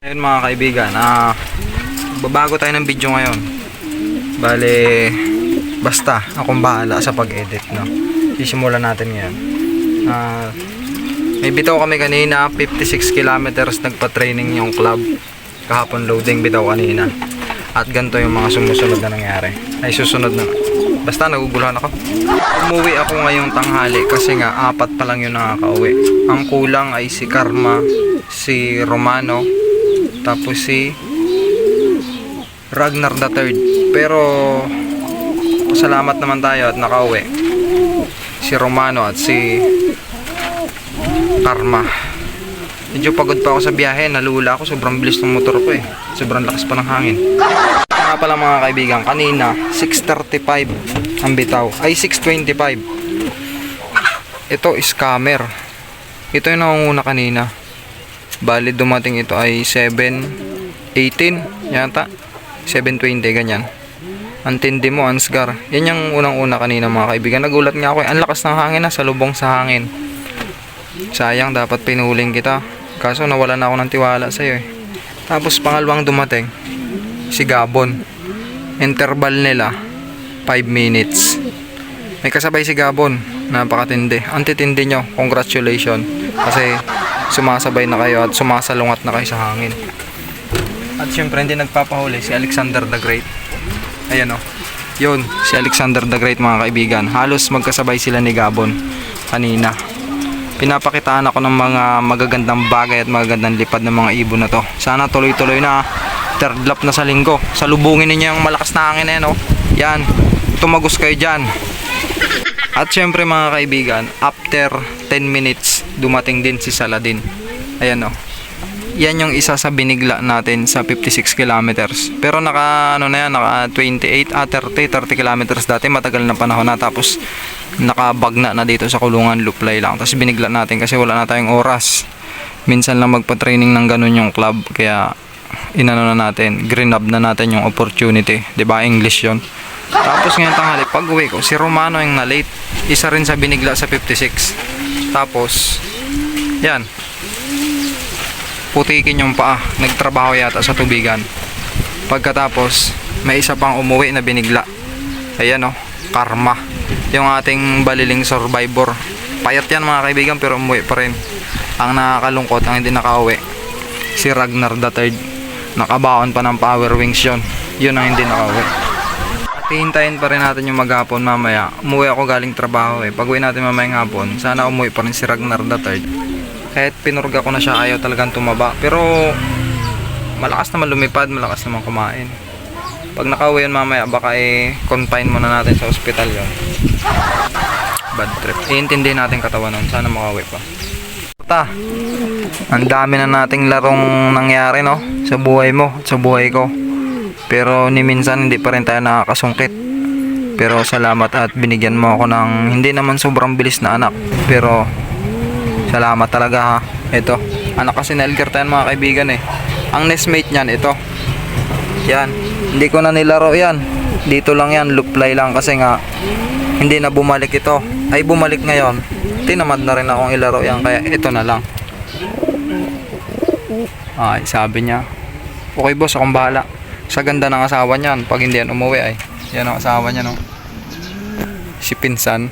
Ayun mga kaibigan, babago tayo ng video ngayon. Bale, basta akong bahala sa pag-edit, no? Sisimulan natin ngayon. May bitaw kami kanina, 56 kilometers nagpa-training yung club. Kahapon loading bitaw kanina. At ganito yung mga sumusunod na nangyari. Ay susunod na. Basta naguguluhan ako. Umuwi ako ngayong tanghali kasi nga 4 pa lang yung nakakauwi. Ang kulang ay si Karma, si Romano, tapos si Ragnar the Third. Pero salamat naman tayo at nakauwi si Romano at si Karma. Medyo pagod pa ako sa biyahe, nalula ako, sobrang bilis ng motor ko sobrang lakas pa ng hangin. Nga pala mga kaibigan, kanina 6:35 ang bitaw, ay 6:25. Ito scammer. Ito yung nangunguna kanina. Bali dumating ito ay 7:18 yata, 7:20 ganyan. Ang tindi mo, Ansgar. Yan yung unang-una kanina mga kaibigan. Nagulat nga ako, ang lakas ng hangin, sa lubong sa hangin. Sayang, dapat pinuling kita. Kaso nawala na ako ng tiwala sa'yo Tapos pangalawang dumating si Gabon. Interval nila 5 minutes. May kasabay si Gabon. Napakatindi. Ang titindi nyo. Congratulations. Kasi sumasabay na kayo at sumasalungat na kayo sa hangin. At syempre hindi nagpapahuli si Alexander the Great. Ayan yun, si Alexander the Great mga kaibigan. Halos magkasabay sila ni Gabon kanina. Pinapakitaan ako ng mga magagandang bagay at magagandang lipad ng mga ibon na to. Sana tuloy-tuloy na. Third lap na sa linggo. Salubungin ninyo yung malakas na hangin yan, tumagos kayo dyan. At syempre mga kaibigan, after 10 minutes dumating din si Saladin. Ayan yan yung isa sa binigla natin sa 56 kilometers. Pero naka 28 30 kilometers dati, matagal na panahon na. Tapos nakabagna na dito sa kulungan, luplay lang. Tapos binigla natin kasi wala na tayong oras. Minsan lang magpa-training ng ganun yung club, kaya inano na natin, grab na natin yung opportunity, 'di ba? English 'yon. Tapos ngayon tanghali, pag-uwi ko, si Romano yung na-late. Isa rin sa binigla sa 56. Tapos yan, putikin yung paa, nagtrabaho yata sa tubigan. Pagkatapos may isa pang umuwi na binigla. Ayan Karma, yung ating baliling survivor. Payat yan mga kaibigan, pero umuwi pa rin. Ang nakakalungkot, ang hindi nakauwi, si Ragnar the Third. Nakabaon pa ng power wings yun ang hindi nakauwi. At hihintayin pa rin natin yung maghapon mamaya. Umuwi ako galing trabaho Pag uwi natin mamayang hapon, sana umuwi pa rin si Ragnar the Third. Kahit pinurga ko na siya, ayaw talagang tumaba. Pero malakas naman lumipad, malakas naman kumain. Pag nakauwi yun mamaya, baka confine muna natin sa ospital yun. Bad trip. Iintindihin natin katawan nun. Sana makauwi pa. Ang dami na nating larong nangyari sa buhay mo at sa buhay ko. Pero ni minsan hindi pa rin tayo nakakasungkit. Pero salamat at binigyan mo ako ng hindi naman sobrang bilis na anak. Pero salamat talaga Ito, anak kasi na Elgar tayo mga kaibigan Ang nestmate niyan, ito. Yan, hindi ko na nilaro yan. Dito lang yan, luplay lang kasi nga hindi na bumalik ito. Ay bumalik ngayon. Tinamad na rin akong ilaro yan, kaya ito na lang. Ay, sabi niya, okay boss, akong bahala. Sa ganda ng asawa niyan, pag hindi yan umuwi yan ang asawa niya si Pinsan.